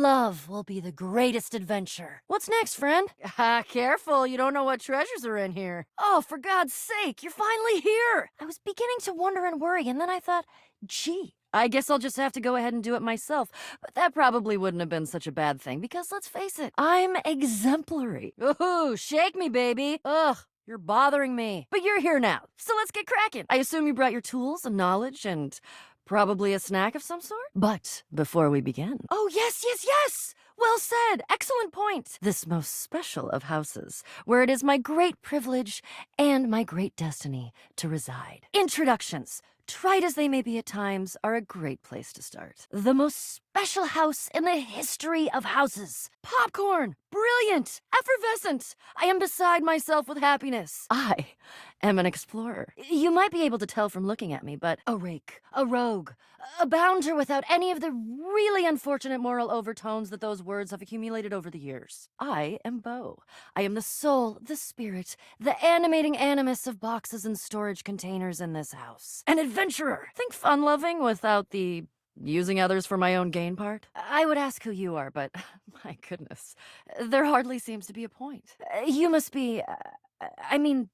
love will be the greatest adventure. What's next, friend? Careful, you don't know what treasures are in here. Oh, for God's sake, you're finally here! I was beginning to wonder and worry, and then I thought, gee, I guess I'll just have to go ahead and do it myself. But that probably wouldn't have been such a bad thing, because let's face it, I'm exemplary. Ooh, shake me, baby. Ugh. You're bothering me. But you're here now, so let's get cracking. I assume you brought your tools and knowledge and probably a snack of some sort? But before we begin... Oh, yes, yes, yes! Well said! Excellent point! This most special of houses, where it is my great privilege and my great destiny to reside. Introductions, trite as they may be at times, are a great place to start. The most special house in the history of houses. Popcorn! Brilliant! Effervescent! I am beside myself with happiness. I am an explorer. You might be able to tell from looking at me, but a rake, a rogue, a bounder without any of the really unfortunate moral overtones that those words have accumulated over the years. I am Beau. I am the soul, the spirit, the animating animus of boxes and storage containers in this house. An adventurer! Think fun-loving without the using others for my own gain part? I would ask who you are, but my goodness, there hardly seems to be a point. You must be, I mean,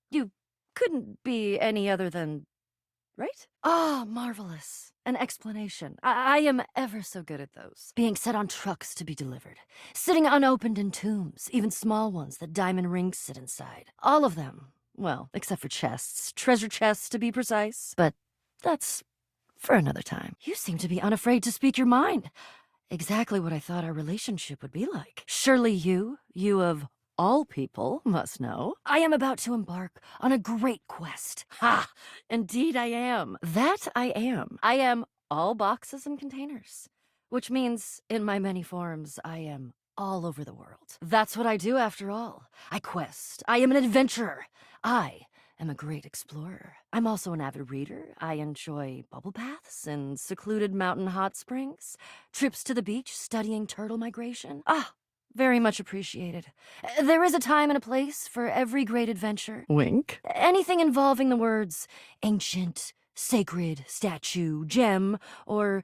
you couldn't be any other than, right? Ah, marvelous. An explanation. I am ever so good at those. Being set on trucks to be delivered. Sitting unopened in tombs, even small ones that diamond rings sit inside. All of them. Well, except for chests. Treasure chests, to be precise. But that's for another time. You seem to be unafraid to speak your mind. Exactly what I thought our relationship would be like. Surely you of all people, must know. I am about to embark on a great quest. Ha! Indeed I am. That I am. I am all boxes and containers. Which means, in my many forms, I am all over the world. That's what I do, after all. I quest. I am an adventurer. I am a great explorer. I'm also an avid reader. I enjoy bubble baths and secluded mountain hot springs, trips to the beach, studying turtle migration. Ah, very much appreciated. There is a time and a place for every great adventure. Wink. Anything involving the words ancient, sacred, statue, gem, or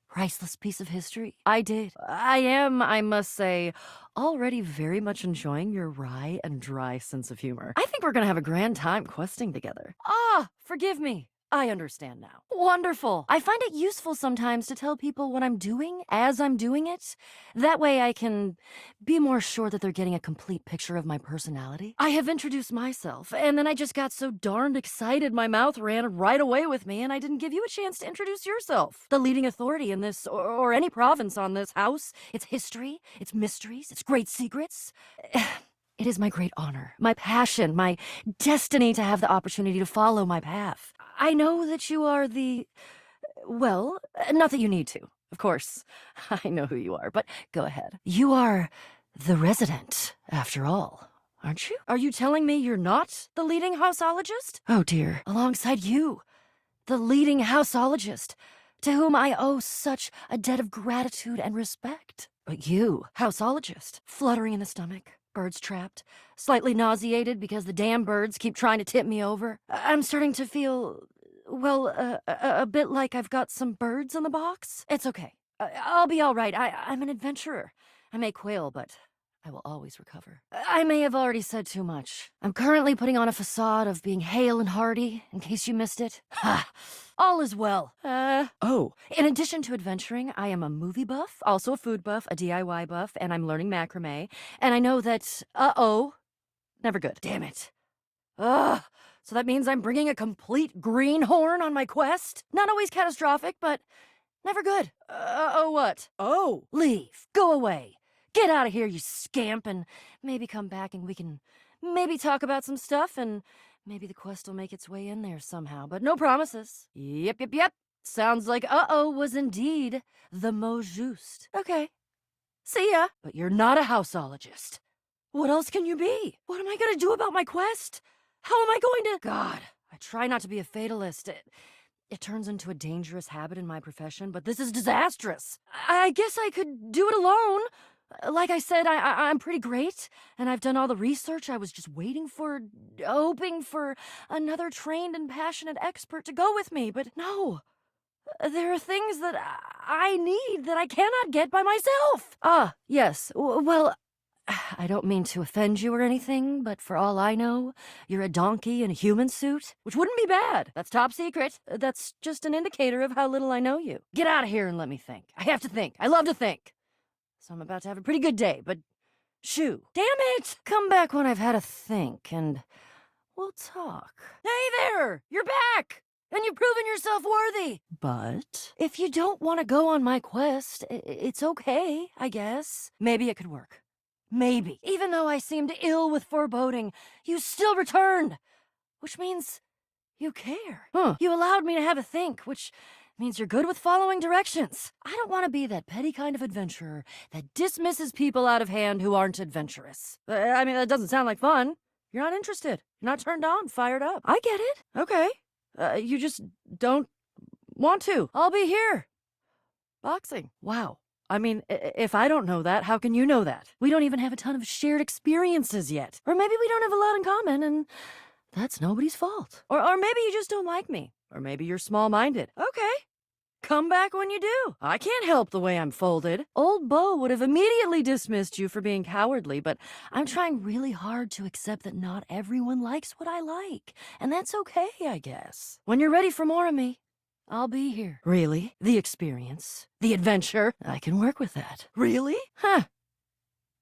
priceless piece of history. I did. I am, I must say, already very much enjoying your wry and dry sense of humor. I think we're gonna have a grand time questing together. Ah, forgive me. I understand now. Wonderful. I find it useful sometimes to tell people what I'm doing as I'm doing it. That way I can be more sure that they're getting a complete picture of my personality. I have introduced myself, and then I just got so darned excited my mouth ran right away with me, and I didn't give you a chance to introduce yourself. The leading authority in this, or any province on this house, its history, its mysteries, its great secrets. It is my great honor, my passion, my destiny to have the opportunity to follow my path. I know that you are well, not that you need to, of course. I know who you are, but go ahead. You are the resident, after all, aren't you? Are you telling me you're not the leading houseologist? Oh dear, alongside you, the leading houseologist, to whom I owe such a debt of gratitude and respect. But you, houseologist, fluttering in the stomach, birds trapped, slightly nauseated because the damn birds keep trying to tip me over. I'm starting to feel, well, a bit like I've got some birds in the box. It's okay. I'll be all right. I'm an adventurer. I may quail, but I will always recover. I may have already said too much. I'm currently putting on a facade of being hale and hearty, in case you missed it. Ha! All is well. Oh. In addition to adventuring, I am a movie buff, also a food buff, a DIY buff, and I'm learning macrame. And I know that, never good. Damn it. Ugh. So that means I'm bringing a complete greenhorn on my quest? Not always catastrophic, but never good. What? Oh. Leave. Go away. Get out of here, you scamp, and maybe come back and we can maybe talk about some stuff, and maybe the quest will make its way in there somehow, but no promises. Yep. Sounds like was indeed the mot juste. Okay. See ya. But you're not a houseologist. What else can you be? What am I gonna do about my quest? How am I going to... God, I try not to be a fatalist. It turns into a dangerous habit in my profession, but this is disastrous. I guess I could do it alone. Like I said, I'm pretty great, and I've done all the research. I was just hoping for another trained and passionate expert to go with me, but no. There are things that I need that I cannot get by myself. Ah, yes. Well, I don't mean to offend you or anything, but for all I know, you're a donkey in a human suit, which wouldn't be bad. That's top secret. That's just an indicator of how little I know you. Get out of here and let me think. I have to think. I love to think. So I'm about to have a pretty good day, but shoo. Damn it! Come back when I've had a think, and we'll talk. Hey there! You're back! And you've proven yourself worthy. But if you don't want to go on my quest, it's okay, I guess. Maybe it could work. Maybe. Even though I seemed ill with foreboding, you still returned. Which means you care. You allowed me to have a think, which means you're good with following directions. I don't want to be that petty kind of adventurer that dismisses people out of hand who aren't adventurous. I mean, that doesn't sound like fun. You're not interested. You're not turned on, fired up. I get it. Okay. You just don't want to. I'll be here. Boxing. Wow. I mean, if I don't know that, how can you know that? We don't even have a ton of shared experiences yet. Or maybe we don't have a lot in common, and that's nobody's fault. Or maybe you just don't like me. Or maybe you're small-minded. Okay. Come back when you do. I can't help the way I'm folded. Old Beau would have immediately dismissed you for being cowardly, but I'm trying really hard to accept that not everyone likes what I like. And that's okay, I guess. When you're ready for more of me, I'll be here. Really? The experience? The adventure? I can work with that. Really? Huh.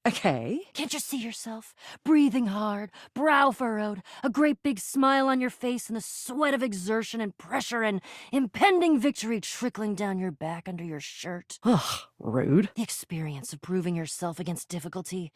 Okay. Can't you see yourself? Breathing hard, brow furrowed, a great big smile on your face, and the sweat of exertion and pressure and impending victory trickling down your back under your shirt. Ugh, rude. The experience of proving yourself against difficulty,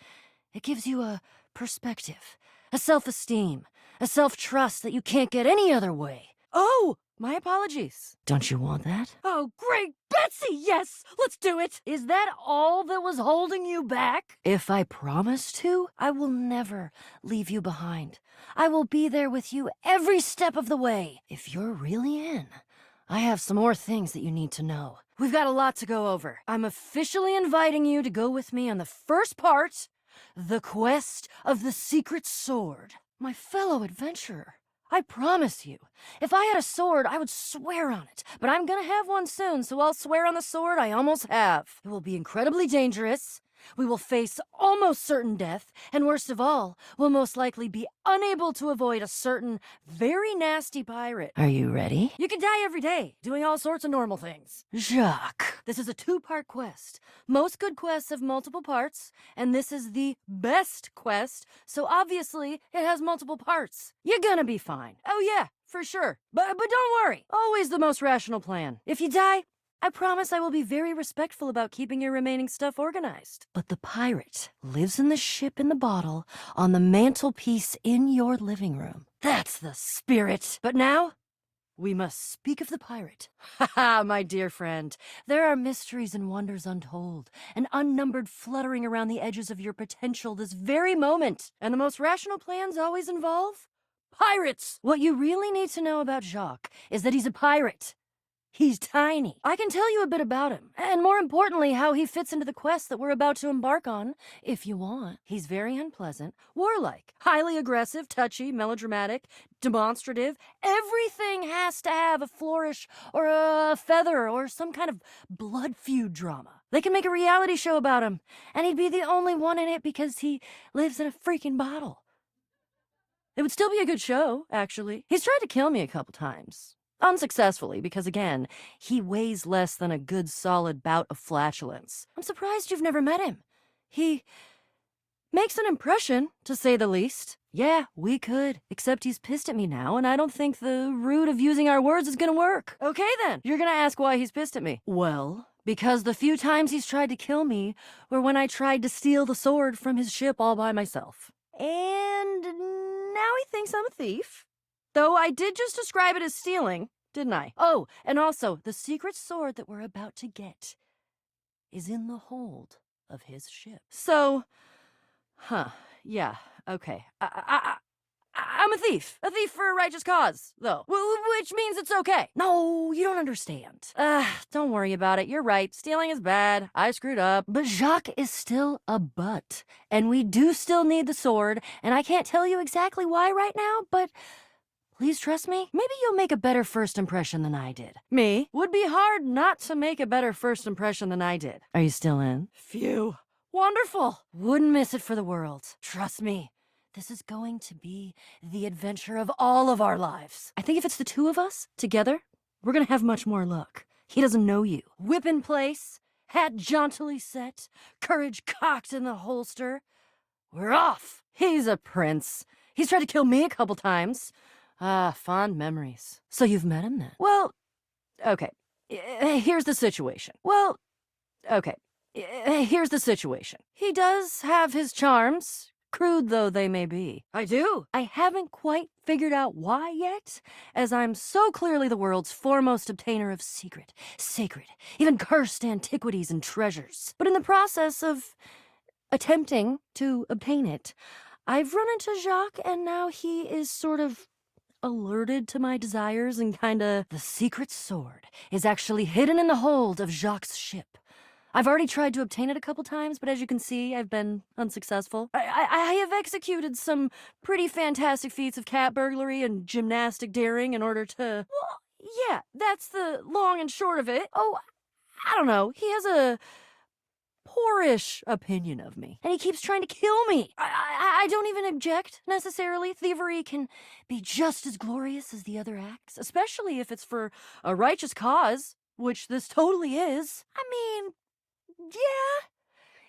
it gives you a perspective, a self-esteem, a self-trust that you can't get any other way. Oh, my apologies. Don't you want that? Oh, great Betsy, yes! Let's do it! Is that all that was holding you back? If I promise to, I will never leave you behind. I will be there with you every step of the way. If you're really in, I have some more things that you need to know. We've got a lot to go over. I'm officially inviting you to go with me on the first part, the quest of the secret sword. My fellow adventurer. I promise you, if I had a sword, I would swear on it. But I'm gonna have one soon, so I'll swear on the sword I almost have. It will be incredibly dangerous. We will face almost certain death, and worst of all, we'll most likely be unable to avoid a certain very nasty pirate. Are you ready? You can die every day, doing all sorts of normal things. Jacques. This is a 2-part quest. Most good quests have multiple parts, and this is the best quest, so obviously it has multiple parts. You're gonna be fine. Oh yeah, for sure. But don't worry. Always the most rational plan. If you die, I promise I will be very respectful about keeping your remaining stuff organized. But the pirate lives in the ship in the bottle on the mantelpiece in your living room. That's the spirit. But now, we must speak of the pirate. Ha, my dear friend. There are mysteries and wonders untold, and unnumbered fluttering around the edges of your potential this very moment. And the most rational plans always involve pirates. What you really need to know about Jacques is that he's a pirate. He's tiny. I can tell you a bit about him, and more importantly, how he fits into the quest that we're about to embark on, if you want. He's very unpleasant, warlike, highly aggressive, touchy, melodramatic, demonstrative. Everything has to have a flourish or a feather or some kind of blood feud drama. They can make a reality show about him, and he'd be the only one in it because he lives in a freaking bottle. It would still be a good show, actually. He's tried to kill me a couple times. Unsuccessfully, because again, he weighs less than a good solid bout of flatulence. I'm surprised you've never met him. He makes an impression, to say the least. Yeah, we could, except he's pissed at me now, and I don't think the route of using our words is gonna work. Okay then, you're gonna ask why he's pissed at me. Well, because the few times he's tried to kill me were when I tried to steal the sword from his ship all by myself. And now he thinks I'm a thief. Though I did just describe it as stealing, didn't I? Oh, and also, the secret sword that we're about to get is in the hold of his ship. So, yeah, okay. I'm a thief for a righteous cause, though, which means it's okay. No, you don't understand. Don't worry about it. You're right. Stealing is bad. I screwed up. But Jacques is still a butt, and we do still need the sword, and I can't tell you exactly why right now, but Please trust me? Maybe you'll make a better first impression than I did. Me? Would be hard not to make a better first impression than I did. Are you still in? Phew. Wonderful. Wouldn't miss it for the world. Trust me. This is going to be the adventure of all of our lives. I think if it's the two of us, together, we're gonna have much more luck. He doesn't know you. Whip in place, hat jauntily set, courage cocked in the holster. We're off. He's a prince. He's tried to kill me a couple times. Ah, fond memories. So you've met him then? Well, okay. Here's the situation. Here's the situation. He does have his charms, crude though they may be. I do. I haven't quite figured out why yet, as I'm so clearly the world's foremost obtainer of secret, sacred, even cursed antiquities and treasures. But in the process of attempting to obtain it, I've run into Jacques, and now he is sort of alerted to my desires and kinda... The secret sword is actually hidden in the hold of Jacques' ship. I've already tried to obtain it a couple times, but as you can see, I've been unsuccessful. I have executed some pretty fantastic feats of cat burglary and gymnastic daring in order to... Well, yeah, that's the long and short of it. Oh, I don't know. He has a poorish opinion of me, and he keeps trying to kill me. I don't even object, necessarily. Thievery can be just as glorious as the other acts, especially if it's for a righteous cause, which this totally is. I mean... Yeah.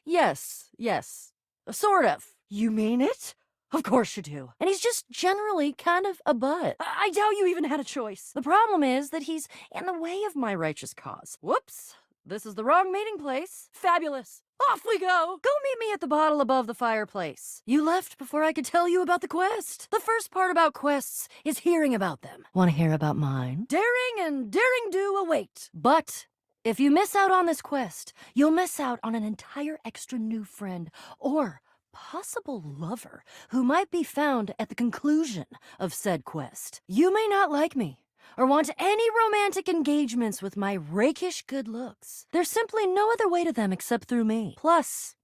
Yes. Sort of. You mean it? Of course you do. And he's just generally kind of a butt. I doubt you even had a choice. The problem is that he's in the way of my righteous cause. Whoops. This is the wrong meeting place. Fabulous. Off we go. Go meet me at the bottle above the fireplace. You left before I could tell you about the quest. The first part about quests is hearing about them. Want to hear about mine? Daring and daring do await. But... if you miss out on this quest, you'll miss out on an entire extra new friend or possible lover who might be found at the conclusion of said quest. You may not like me or want any romantic engagements with my rakish good looks. There's simply no other way to them except through me. Plus,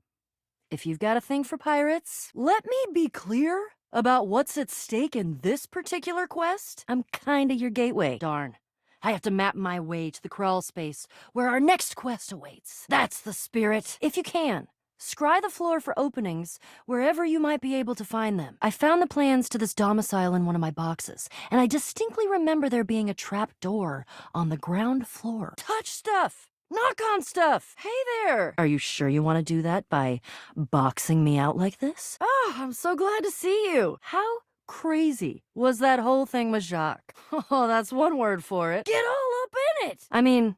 if you've got a thing for pirates, let me be clear about what's at stake in this particular quest. I'm kinda your gateway. Darn. I have to map my way to the crawl space where our next quest awaits. That's the spirit. If you can, scry the floor for openings wherever you might be able to find them. I found the plans to this domicile in one of my boxes, and I distinctly remember there being a trap door on the ground floor. Touch stuff! Knock on stuff! Hey there! Are you sure you want to do that by boxing me out like this? Oh, I'm so glad to see you. How crazy was that whole thing with Jacques? Oh, that's one word for it. Get all up in it! I mean,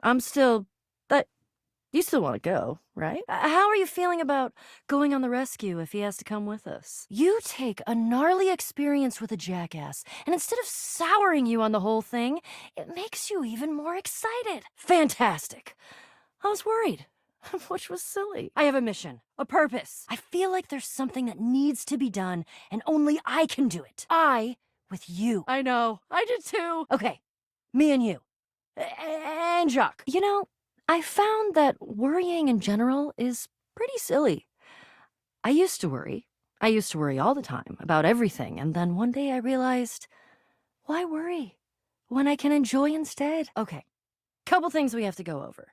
I'm still... You still want to go, right? How are you feeling about going on the rescue if he has to come with us? You take a gnarly experience with a jackass, and instead of souring you on the whole thing, it makes you even more excited. Fantastic. I was worried. Which was silly. I have a mission, a purpose. I feel like there's something that needs to be done, and only I can do it. I, with you. I know. I did too. Okay, me and you. And Jacques. You know, I found that worrying in general is pretty silly. I used to worry. I used to worry all the time about everything, and then one day I realized, why worry when I can enjoy instead? Okay, couple things we have to go over.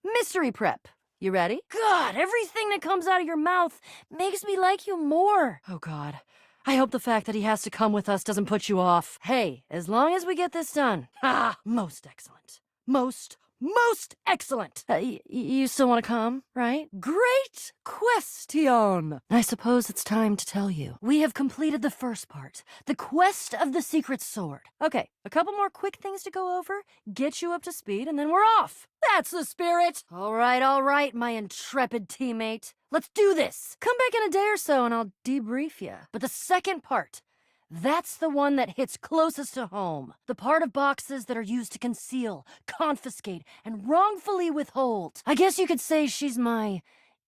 Mystery prep. You ready? God, everything that comes out of your mouth makes me like you more. Oh God, I hope the fact that he has to come with us doesn't put you off. Hey, as long as we get this done. Ah, most excellent. Most excellent. You still want to come, right? Great question. I suppose it's time to tell you. We have completed the first part, the quest of the secret sword. Okay, a couple more quick things to go over, get you up to speed, and then we're off. That's the spirit. All right, my intrepid teammate. Let's do this. Come back in a day or so and I'll debrief you. But the second part, that's the one that hits closest to home. The part of boxes that are used to conceal, confiscate, and wrongfully withhold. I guess you could say she's my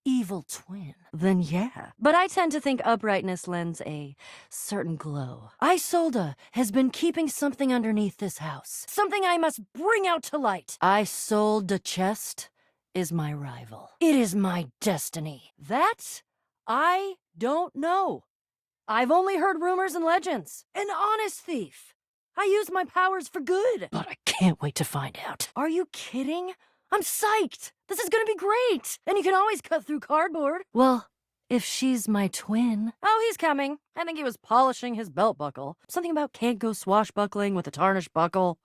evil twin. Then yeah. But I tend to think uprightness lends a certain glow. Isolde has been keeping something underneath this house. Something I must bring out to light. Isolde Chest is my rival. It is my destiny. That I don't know. I've only heard rumors and legends. An honest thief. I use my powers for good. But I can't wait to find out. Are you kidding? I'm psyched. This is gonna be great. And you can always cut through cardboard. Well, if she's my twin. Oh, he's coming. I think he was polishing his belt buckle. Something about can't go swashbuckling with a tarnished buckle.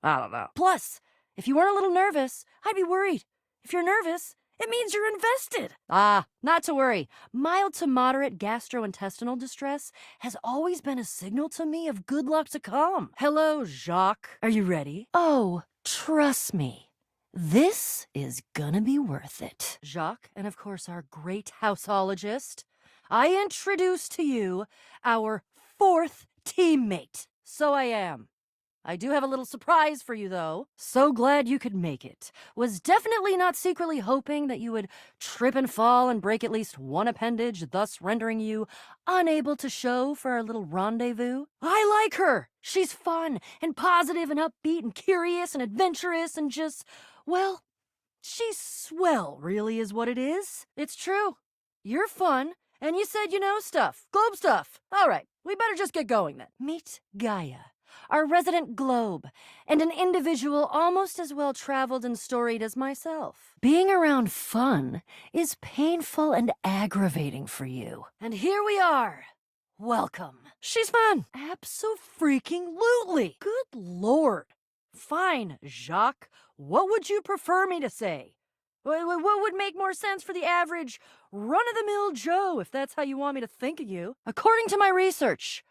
I don't know. Plus, if you weren't a little nervous, I'd be worried. If you're nervous, it means you're invested. Not to worry. Mild to moderate gastrointestinal distress has always been a signal to me of good luck to come. Hello, Jacques. Are you ready? Oh, trust me. This is gonna be worth it. Jacques, and of course our great houseologist, I introduce to you our fourth teammate. So I am. I do have a little surprise for you, though. So glad you could make it. Was definitely not secretly hoping that you would trip and fall and break at least one appendage, thus rendering you unable to show for our little rendezvous. I like her. She's fun and positive and upbeat and curious and adventurous and just, well, she's swell, really is what it is. It's true. You're fun, and you said you know stuff. Globe stuff. All right, we better just get going then. Meet Gaia, our resident globe, and an individual almost as well traveled and storied as myself. Being around fun is painful and aggravating for you. And here we are. Welcome. She's fun. Abso-freaking-lutely. Good Lord. Fine, Jacques. What would you prefer me to say? What would make more sense for the average run-of-the-mill Joe, if that's how you want me to think of you? According to my research,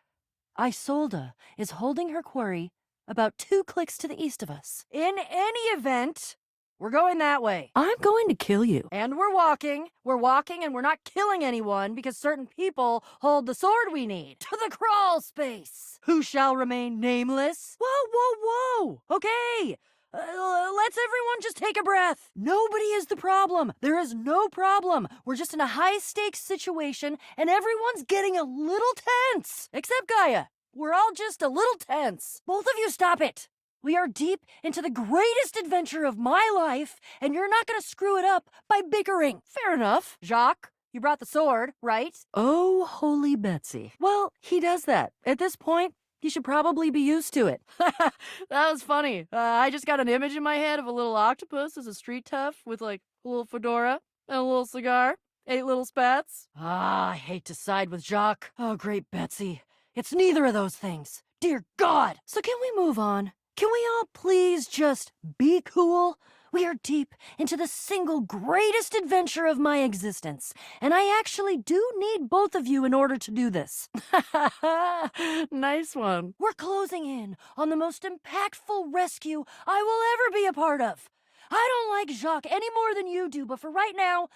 Isolda is holding her quarry about 2 clicks to the east of us. In any event, we're going that way. I'm going to kill you. And we're walking. We're walking and we're not killing anyone because certain people hold the sword we need. To the crawl space. Who shall remain nameless? Whoa, whoa, whoa. Okay. Let's everyone just take a breath. Nobody is the problem. There is no problem. We're just in a high-stakes situation, and everyone's getting a little tense. Except Gaia. We're all just a little tense. Both of you stop it. We are deep into the greatest adventure of my life, and you're not gonna screw it up by bickering. Fair enough. Jacques, you brought the sword, right? Oh, holy Betsy. Well, he does that. At this point, you should probably be used to it. That was funny. I just got an image in my head of a little octopus as a street tough with like a little fedora and a little cigar, 8 little spats. I hate to side with Jacques. Oh, great Betsy. It's neither of those things. Dear God. So can we move on? Can we all please just be cool? We are deep into the single greatest adventure of my existence, and I actually do need both of you in order to do this. Nice one. We're closing in on the most impactful rescue I will ever be a part of. I don't like Jacques any more than you do, but for right now,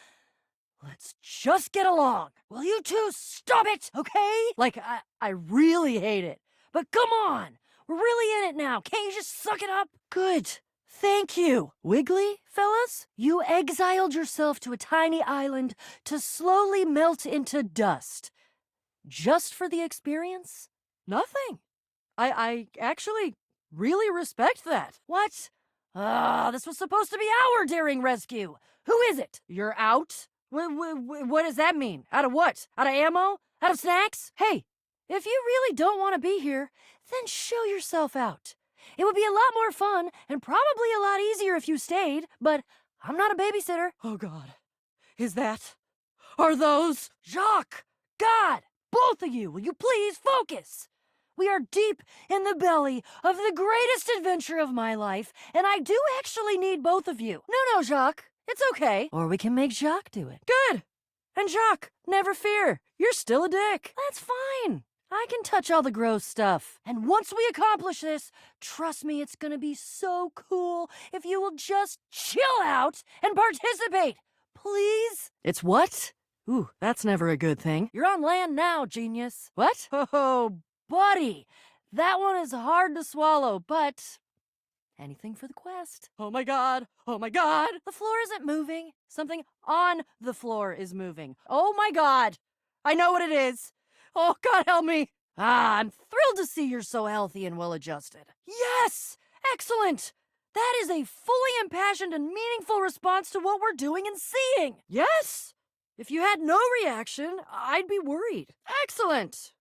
let's just get along. Will you two stop it, okay? Like, I really hate it. But come on, we're really in it now. Can't you just suck it up? Good. Thank you. Wiggly, fellas? You exiled yourself to a tiny island to slowly melt into dust. Just for the experience? Nothing. I actually really respect that. What? This was supposed to be our daring rescue. Who is it? You're out? What does that mean? Out of what? Out of ammo? Out of snacks? Hey, if you really don't want to be here, then show yourself out. It would be a lot more fun and probably a lot easier if you stayed, but I'm not a babysitter. Oh, God. Are those? Jacques! God! Both of you, will you please focus? We are deep in the belly of the greatest adventure of my life, and I do actually need both of you. No, Jacques. It's okay. Or we can make Jacques do it. Good! And Jacques, never fear. You're still a dick. That's fine. I can touch all the gross stuff. And once we accomplish this, trust me, it's gonna be so cool if you will just chill out and participate. Please? It's what? Ooh, that's never a good thing. You're on land now, genius. What? Oh, buddy. That one is hard to swallow, but anything for the quest. Oh my God. Oh my God. The floor isn't moving. Something on the floor is moving. Oh my God. I know what it is. Oh, God help me. I'm thrilled to see you're so healthy and well-adjusted. Yes! Excellent! That is a fully impassioned and meaningful response to what we're doing and seeing. Yes! If you had no reaction, I'd be worried. Excellent!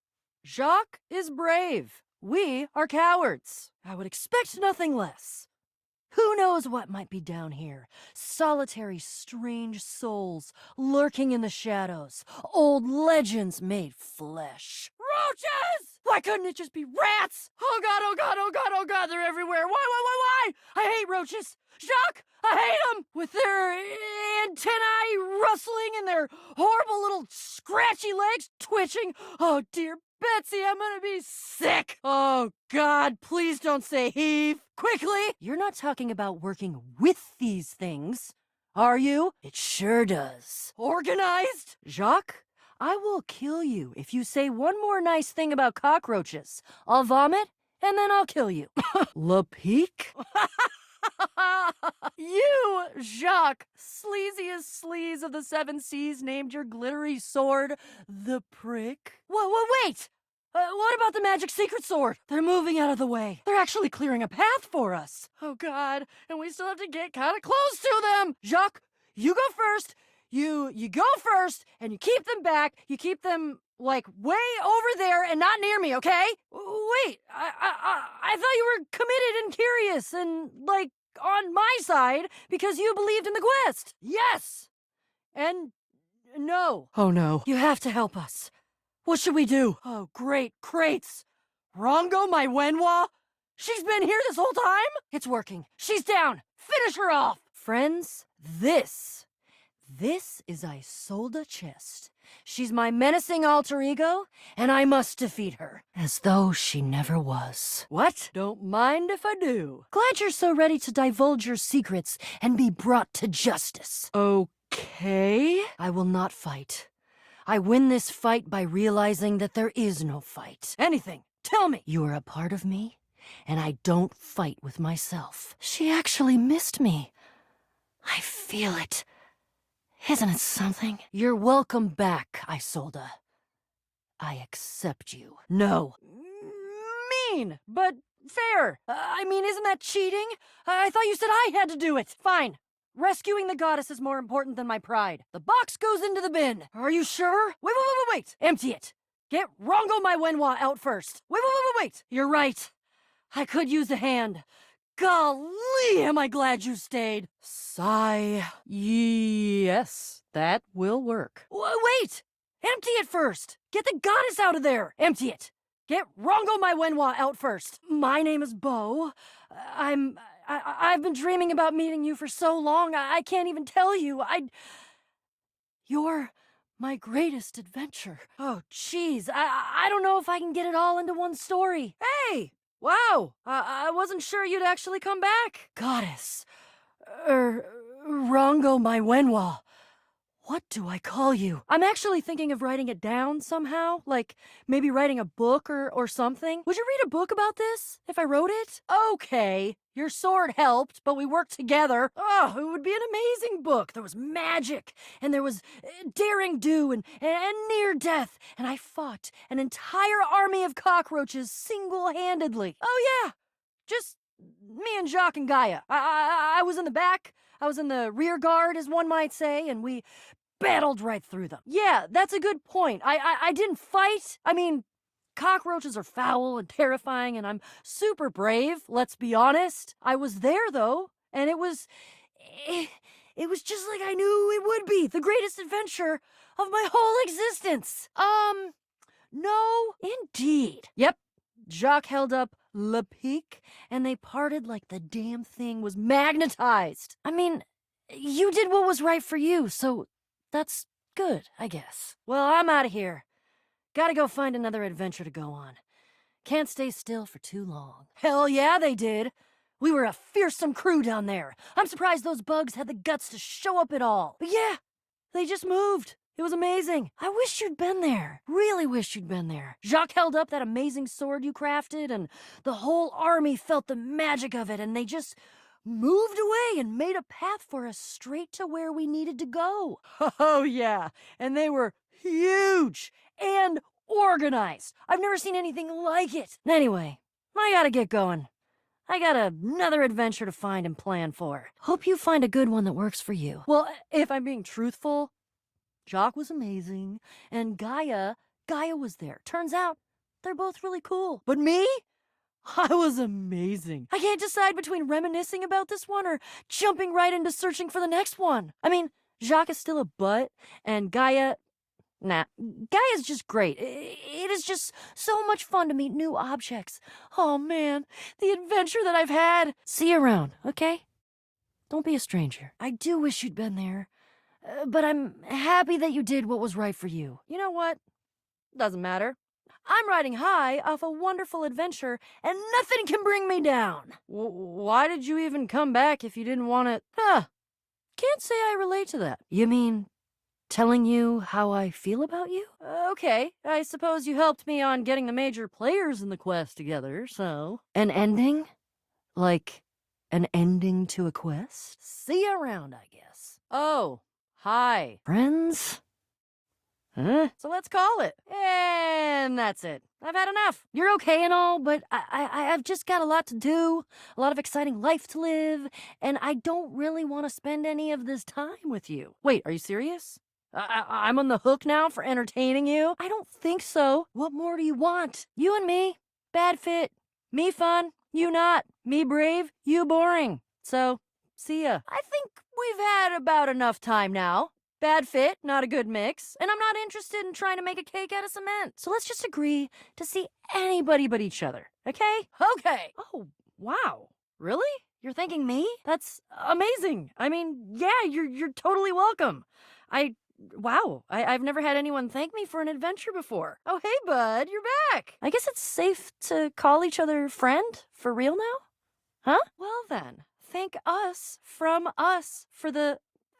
Jacques is brave. We are cowards. I would expect nothing less. Who knows what might be down here? Solitary, strange souls lurking in the shadows. Old legends made flesh. Roaches! Why couldn't it just be rats? Oh god, oh god, oh god, oh god, they're everywhere. Why? I hate roaches. Jacques, I hate them! With their antennae rustling and their horrible little scratchy legs twitching. Oh dear Betsy, I'm gonna be sick! Oh, God, please don't say heave. Quickly! You're not talking about working with these things, are you? It sure does. Organized? Jacques, I will kill you if you say one more nice thing about cockroaches. I'll vomit, and then I'll kill you. Le Peak? You, Jacques, sleaziest sleaze of the seven seas, named your glittery sword the Prick. Wait! What about the magic secret sword? They're moving out of the way. They're actually clearing a path for us. Oh God, and we still have to get kind of close to them. Jacques, you go first. You go first, and you keep them back. You keep them, like, way over there and not near me, okay? Wait, I thought you were committed and curious and, like, on my side because you believed in the quest. Yes! And no. Oh no. You have to help us. What should we do? Oh, great. Crates. Rongo, my Wenhua? She's been here this whole time? It's working. She's down. Finish her off. Friends, this is Isolde Chest. She's my menacing alter ego, and I must defeat her. As though she never was. What? Don't mind if I do. Glad you're so ready to divulge your secrets and be brought to justice. Okay. I will not fight. I win this fight by realizing that there is no fight. Anything. Tell me. You are a part of me, and I don't fight with myself. She actually missed me. I feel it. Isn't it something? You're welcome back, Isolde. I accept you. No. Mean, but fair. I mean, isn't that cheating? I thought you said I had to do it. Fine. Rescuing the goddess is more important than my pride. The box goes into the bin. Are you sure? Wait. Empty it. Get Rongo my Wenhua out first. Wait. You're right. I could use a hand. Golly, am I glad you stayed. Sigh. Yes, that will work. Wait! Empty it first! Get the goddess out of there! Empty it! Get Rongo my Wenhua out first. My name is Beau. I've been dreaming about meeting you for so long, I can't even tell you. You're my greatest adventure. Oh, jeez, I don't know if I can get it all into one story. Hey! Wow, I wasn't sure you'd actually come back. Goddess. Rongo my Wenhua. What do I call you? I'm actually thinking of writing it down somehow, like maybe writing a book or something. Would you read a book about this if I wrote it? Okay, your sword helped, but we worked together. Oh, it would be an amazing book. There was magic, and there was daring do and near death, and I fought an entire army of cockroaches single-handedly. Oh yeah, just me and Jacques and Gaia. I was in the back. I was in the rear guard, as one might say, and we battled right through them. Yeah, that's a good point. I didn't fight. I mean, cockroaches are foul and terrifying, and I'm super brave, let's be honest. I was there, though, and it was just like I knew it would be. The greatest adventure of my whole existence. No, indeed. Yep. Jacques held up Le Pic, and they parted like the damn thing was magnetized. I mean, you did what was right for you, so that's good, I guess. Well, I'm out of here. Gotta go find another adventure to go on. Can't stay still for too long. Hell yeah, they did. We were a fearsome crew down there. I'm surprised those bugs had the guts to show up at all. But yeah, they just moved. It was amazing. I wish you'd been there. Really wish you'd been there. Jacques held up that amazing sword you crafted, and the whole army felt the magic of it, and they just moved away and made a path for us straight to where we needed to go. Oh, yeah. And they were huge and organized. I've never seen anything like it. Anyway, I gotta get going. I got another adventure to find and plan for. Hope you find a good one that works for you. Well, if I'm being truthful, Jock was amazing, and Gaia was there. Turns out, they're both really cool. But me? I was amazing. I can't decide between reminiscing about this one or jumping right into searching for the next one. I mean, Jacques is still a butt, and Gaia... Nah, Gaia's just great. It is just so much fun to meet new objects. Oh man, the adventure that I've had. See you around, okay? Don't be a stranger. I do wish you'd been there, but I'm happy that you did what was right for you. You know what? Doesn't matter. I'm riding high off a wonderful adventure, and nothing can bring me down. Why did you even come back if you didn't want it? Can't say I relate to that. You mean telling you how I feel about you? Okay, I suppose you helped me on getting the major players in the quest together, so... An ending? Like, an ending to a quest? See you around, I guess. Oh, hi. Friends? Huh? So let's call it. And that's it. I've had enough. You're okay and all, but I've just got a lot to do, a lot of exciting life to live, and I don't really want to spend any of this time with you. Wait, are you serious? I'm on the hook now for entertaining you? I don't think so. What more do you want? You and me, bad fit. Me fun, you not. Me brave, you boring. So, see ya. I think we've had about enough time now. Bad fit, not a good mix, and I'm not interested in trying to make a cake out of cement. So let's just agree to see anybody but each other, okay? Okay. Oh, wow. Really? You're thanking me? That's amazing. I mean, yeah, you're totally welcome. Wow, I've never had anyone thank me for an adventure before. Oh, hey, bud, you're back. I guess it's safe to call each other friend for real now? Huh? Well then, thank us from us for the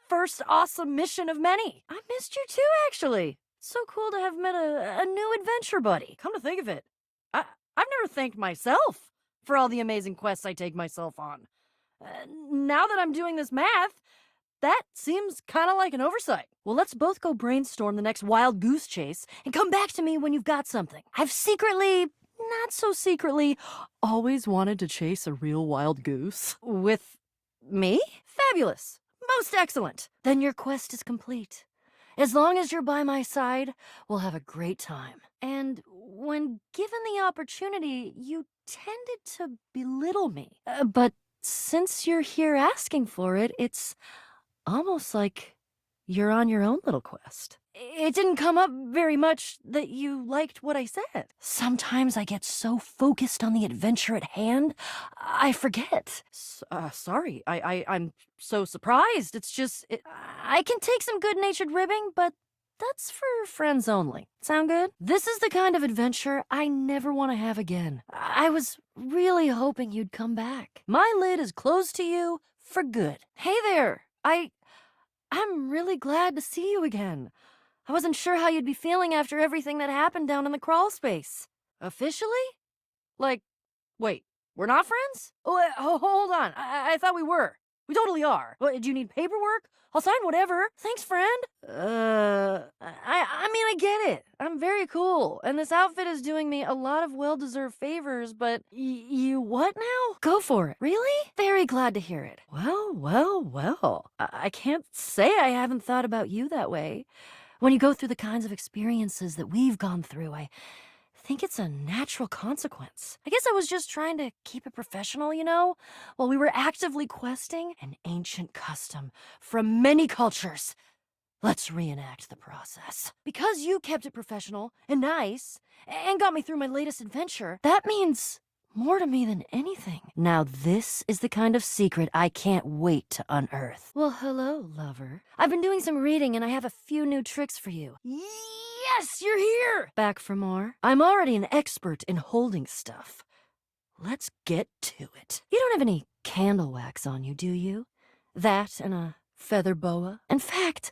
first awesome mission of many. I missed you too, actually. So cool to have met a new adventure buddy. Come to think of it, I've never thanked myself for all the amazing quests I take myself on. Now that I'm doing this math, that seems kind of like an oversight. Well, let's both go brainstorm the next wild goose chase and come back to me when you've got something. I've secretly, not so secretly, always wanted to chase a real wild goose. With me? Fabulous. Most excellent. Then your quest is complete. As long as you're by my side, we'll have a great time. And when given the opportunity, you tended to belittle me. But since you're here asking for it, it's almost like you're on your own little quest. It didn't come up very much that you liked what I said. Sometimes I get so focused on the adventure at hand, I forget. Sorry, I'm so surprised. It's just, I can take some good-natured ribbing, but that's for friends only. Sound good? This is the kind of adventure I never want to have again. I was really hoping you'd come back. My lid is closed to you for good. Hey there, I'm really glad to see you again. I wasn't sure how you'd be feeling after everything that happened down in the crawl space. Officially? Like, wait, we're not friends? Oh, hold on. I thought we were. We totally are. What, do you need paperwork? I'll sign whatever. Thanks, friend. I mean, I get it. I'm very cool, and this outfit is doing me a lot of well-deserved favors, but you what now? Go for it. Really? Very glad to hear it. Well. I can't say I haven't thought about you that way. When you go through the kinds of experiences that we've gone through, I think it's a natural consequence. I guess I was just trying to keep it professional, you know? While we were actively questing an ancient custom from many cultures. Let's reenact the process. Because you kept it professional and nice, and got me through my latest adventure, that means more to me than anything. Now this is the kind of secret I can't wait to unearth. Well, hello, lover. I've been doing some reading and I have a few new tricks for you. Yes, you're here! Back for more? I'm already an expert in holding stuff. Let's get to it. You don't have any candle wax on you, do you? That and a feather boa? In fact,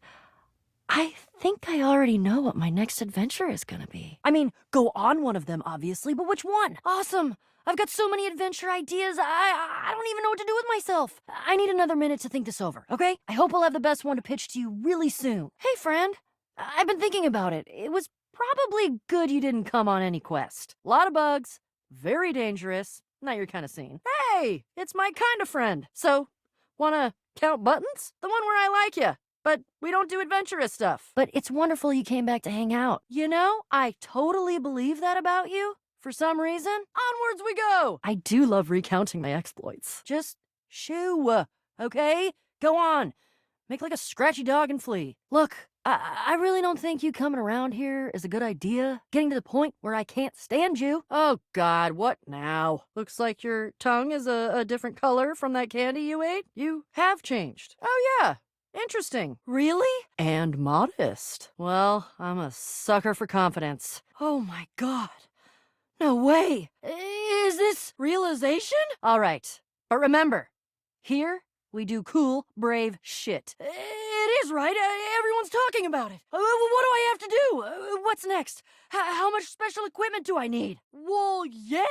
I think I already know what my next adventure is gonna be. I mean, go on one of them, obviously, but which one? Awesome! I've got so many adventure ideas, I don't even know what to do with myself. I need another minute to think this over, okay? I hope I'll have the best one to pitch to you really soon. Hey, friend. I've been thinking about it. It was probably good you didn't come on any quest. A lot of bugs, very dangerous, not your kind of scene. Hey, it's my kind of friend. So, wanna count buttons? The one where I like ya. but we don't do adventurous stuff. But it's wonderful you came back to hang out. You know, I totally believe that about you. For some reason, onwards we go. I do love recounting my exploits. Just shoo, okay? Go on. Make like a scratchy dog and flee. Look, I really don't think you coming around here is a good idea. Getting to the point where I can't stand you. Oh God, what now? Looks like your tongue is a different color from that candy you ate. You have changed. Oh yeah, interesting. Really? And modest. Well, I'm a sucker for confidence. Oh my God. No way. Is this realization? All right, but remember, here we do cool, brave shit. It is, right? Everyone's talking about it. What do I have to do? What's next? How much special equipment do I need? Well, yeah.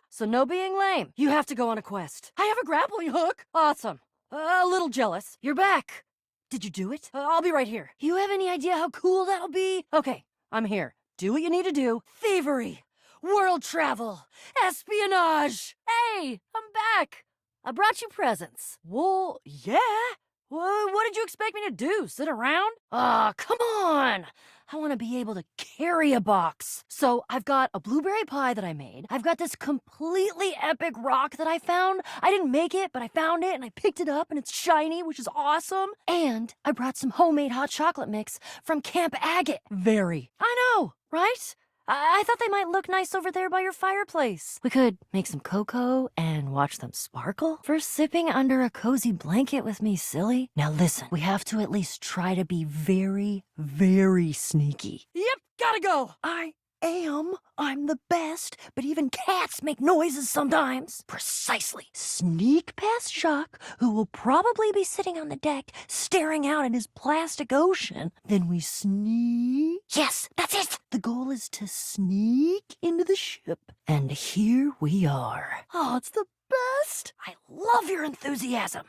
So no being lame. You have to go on a quest. I have a grappling hook. Awesome. A little jealous. You're back. Did you do it? I'll be right here. You have any idea how cool that'll be? Okay, I'm here. Do what you need to do. Thievery. World travel. Espionage. Hey, I'm back. I brought you presents. Well, yeah. What did you expect me to do? Sit around? Aw, come on. I want to be able to carry a box. So I've got a blueberry pie that I made. I've got this completely epic rock that I found. I didn't make it, but I found it and I picked it up and it's shiny, which is awesome. And I brought some homemade hot chocolate mix from Camp Agate. Very. I know, right? I thought they might look nice over there by your fireplace. We could make some cocoa and watch them sparkle. For sipping under a cozy blanket with me, silly. Now listen, we have to at least try to be very, very sneaky. Yep, gotta go. I'm the best, but even cats make noises sometimes. Precisely. Sneak past Jacques, who will probably be sitting on the deck, staring out at his plastic ocean. Then we sneak. Yes, that's it. The goal is to sneak into the ship. And here we are. Oh, it's the best. I love your enthusiasm.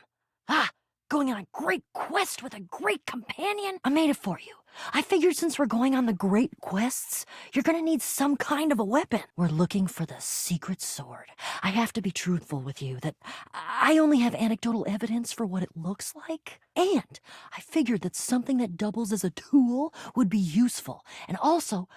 Going on a great quest with a great companion? I made it for you. I figured since we're going on the great quests, you're gonna need some kind of a weapon. We're looking for the secret sword. I have to be truthful with you that I only have anecdotal evidence for what it looks like. And I figured that something that doubles as a tool would be useful. And also,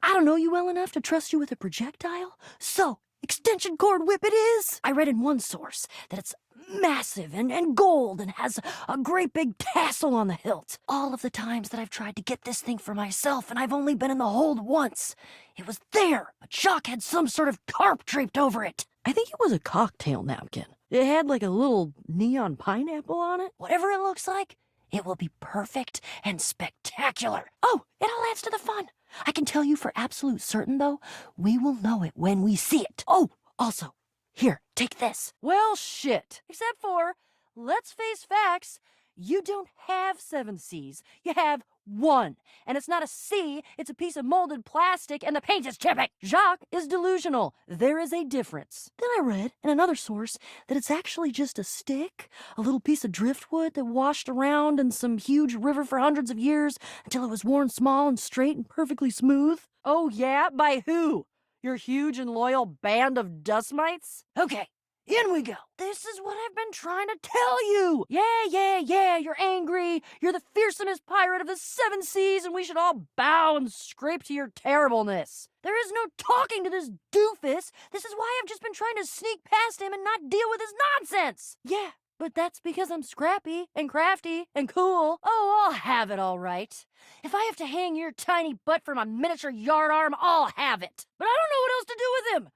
I don't know you well enough to trust you with a projectile. So, extension cord whip it is! I read in one source that it's massive and gold and has a great big tassel on the hilt. All of the times that I've tried to get this thing for myself and I've only been in the hold once. It was there, but Jacques had some sort of tarp draped over it. I think it was a cocktail napkin. It had like a little neon pineapple on it. Whatever it looks like, it will be perfect and spectacular. Oh, it all adds to the fun. I can tell you for absolute certain, though, we will know it when we see it. Oh, also, here, take this. Well, shit. Except for, let's face facts, you don't have 7 C's. You have 1. And it's not a C, it's a piece of molded plastic and the paint is chipping. Jacques is delusional. There is a difference. Then I read in another source that it's actually just a stick, a little piece of driftwood that washed around in some huge river for hundreds of years until it was worn small and straight and perfectly smooth. Oh yeah? By who? Your huge and loyal band of dust mites? Okay, in we go. This is what I've been trying to tell you. Yeah, you're angry. You're the fearsomest pirate of the 7 Seas, and we should all bow and scrape to your terribleness. There is no talking to this doofus. This is why I've just been trying to sneak past him and not deal with his nonsense. Yeah, but that's because I'm scrappy and crafty and cool. Oh, I'll have it all right. If I have to hang your tiny butt from a miniature yardarm, I'll have it. But I don't know what else to do with him.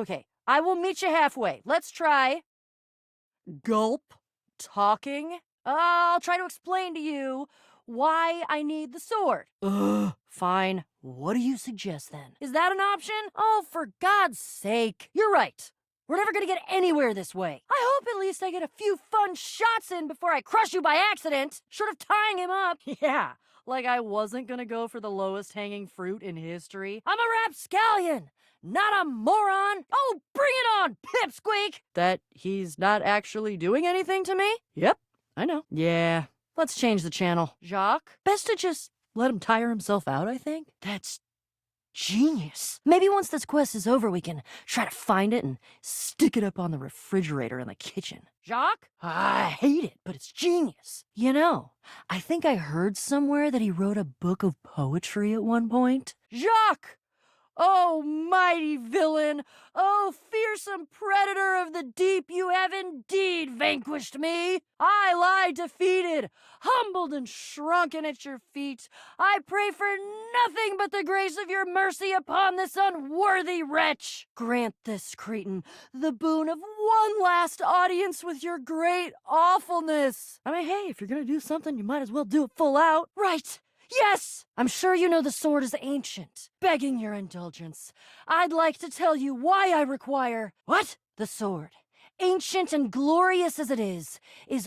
Okay. I will meet you halfway. Let's try. Gulp. Talking. I'll try to explain to you why I need the sword. Fine. What do you suggest then? Is that an option? Oh, for God's sake. You're right. We're never gonna get anywhere this way. I hope at least I get a few fun shots in before I crush you by accident, short of tying him up. Yeah, like I wasn't gonna go for the lowest hanging fruit in history. I'm a rapscallion, not a moron. Oh, bring it on, pipsqueak! That he's not actually doing anything to me? Yep, I know. Yeah, let's change the channel. Jacques? Best to just let him tire himself out, I think. That's genius. Maybe once this quest is over, we can try to find it and stick it up on the refrigerator in the kitchen. Jacques? I hate it, but it's genius. You know, I think I heard somewhere that he wrote a book of poetry at one point. Jacques! Oh, mighty villain! Oh, fearsome predator of the deep, you have indeed vanquished me! I lie defeated, humbled and shrunken at your feet. I pray for nothing but the grace of your mercy upon this unworthy wretch. Grant this cretin the boon of one last audience with your great awfulness. I mean, hey, if you're gonna do something, you might as well do it full out. Right! Yes! I'm sure you know the sword is ancient. Begging your indulgence, I'd like to tell you why I require... What? The sword, ancient and glorious as it is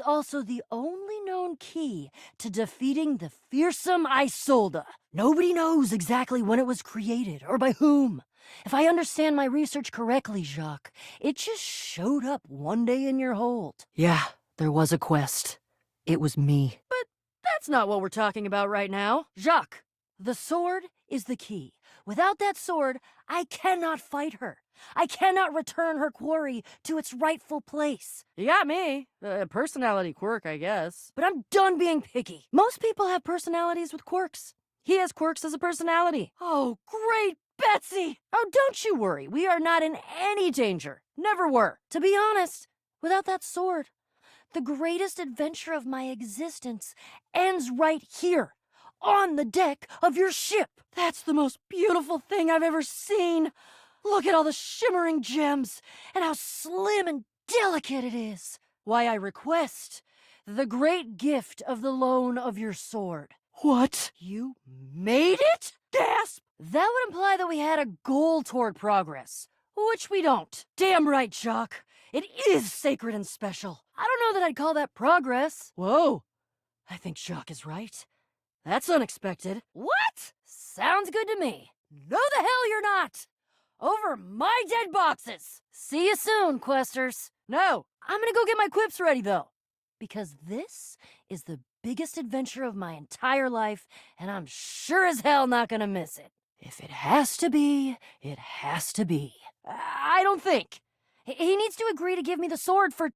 also the only known key to defeating the fearsome Isolde. Nobody knows exactly when it was created or by whom. If I understand my research correctly, Jacques, it just showed up one day in your hold. Yeah, there was a quest. It was me. But that's not what we're talking about right now. Jacques, the sword is the key. Without that sword, I cannot fight her. I cannot return her quarry to its rightful place. You got me. A personality quirk, I guess. But I'm done being picky. Most people have personalities with quirks. He has quirks as a personality. Oh, great Betsy! Oh, don't you worry. We are not in any danger. Never were. To be honest, without that sword, the greatest adventure of my existence ends right here, on the deck of your ship. That's the most beautiful thing I've ever seen. Look at all the shimmering gems and how slim and delicate it is. Why, I request the great gift of the loan of your sword. What? You made it? Gasp! That would imply that we had a goal toward progress, which we don't. Damn right, Jacques. It is sacred and special. I don't know that I'd call that progress. Whoa. I think Jacques is right. That's unexpected. What? Sounds good to me. No the hell you're not. Over my dead boxes. See you soon, questers. No, I'm gonna go get my quips ready, though. Because this is the biggest adventure of my entire life, and I'm sure as hell not gonna miss it. If it has to be, it has to be. I don't think. He needs to agree to give me the sword for